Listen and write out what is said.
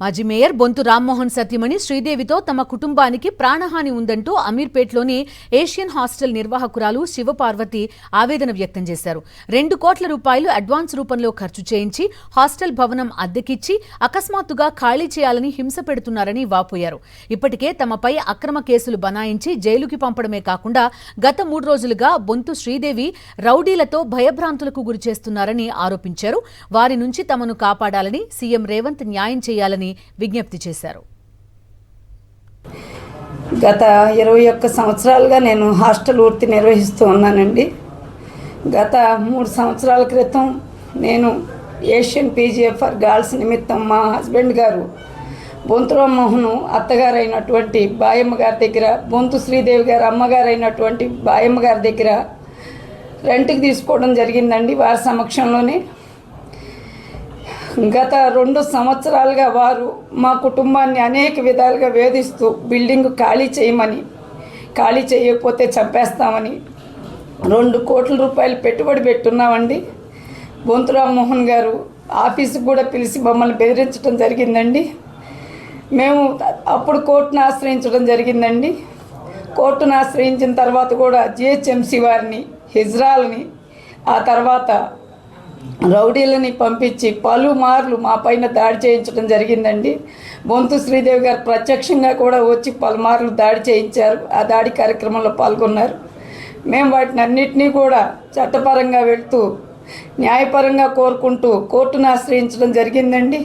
మాజీ మేయర్ బొంతు రామ్మోహన్ సత్యమణి శ్రీదేవితో తమ కుటుంబానికి ప్రాణహాని ఉందంటూ అమీర్పేట్లోని ఏషియన్ హాస్టల్ నిర్వాహకురాలు శివపార్వతి ఆవేదన వ్యక్తం చేశారు. 2 కోట్ల రూపాయలు అడ్వాన్స్ రూపంలో ఖర్చు చేయించి హాస్టల్ భవనం అద్దెకిచ్చి అకస్మాత్తుగా ఖాళీ చేయాలని హింస పెడుతున్నారని వాపోయారు. ఇప్పటికే తమపై అక్రమ కేసులు బనాయించి జైలుకి పంపడమే కాకుండా గత 3 రోజులుగా బొంతు శ్రీదేవి రౌడీలతో భయభ్రాంతులకు గురిచేస్తున్నారని ఆరోపించారు. వారి నుంచి తమను కాపాడాలని సీఎం రేవంత్ న్యాయం చేయాలని విజ్ఞప్తి చేశారు. గత 21 సంవత్సరాలుగా నేను హాస్టల్ వృత్తి నిర్వహిస్తూ ఉన్నానండి. గత 3 సంవత్సరాల క్రితం నేను ఏషియన్ పీజీఎఫ్ఆర్ గర్ల్స్ నిమిత్తం మా హస్బెండ్ గారు బొంతు రామ్మోహన్ అత్తగారు అయినటువంటి బాయమ్మ గారి దగ్గర, బొంతు శ్రీదేవి గారు అమ్మగారు అయినటువంటి బాయమ్మ గారి దగ్గర రెంట్కి తీసుకోవడం జరిగిందండి. వారి సమక్షంలోనే గత 2 సంవత్సరాలుగా వారు మా కుటుంబాన్ని అనేక విధాలుగా వేధిస్తూ బిల్డింగ్ ఖాళీ చేయమని, ఖాళీ చేయకపోతే చంపేస్తామని 2 కోట్ల రూపాయలు పెట్టుబడి పెట్టున్నామండి. బొంతు రామ్మోహన్ గారు ఆఫీసుకు కూడా పిలిచి మమ్మల్ని బెదిరించడం జరిగిందండి. మేము అప్పుడు కోర్టును ఆశ్రయించడం జరిగిందండి. కోర్టును ఆశ్రయించిన తర్వాత కూడా జిహెచ్ఎంసీ వారిని, హిజ్రాల్ని, ఆ తర్వాత రౌడీలని పంపించి పలుమార్లు మా పైన దాడి చేయించడం జరిగిందండి. బొంతు శ్రీదేవి గారు ప్రత్యక్షంగా కూడా వచ్చి పలుమార్లు దాడి చేయించారు. ఆ దాడి కార్యక్రమంలో పాల్గొన్నారు. మేము వాటిని అన్నిటినీ కూడా చట్టపరంగా వెళ్తూ న్యాయపరంగా కోరుకుంటూ కోర్టును ఆశ్రయించడం జరిగిందండి.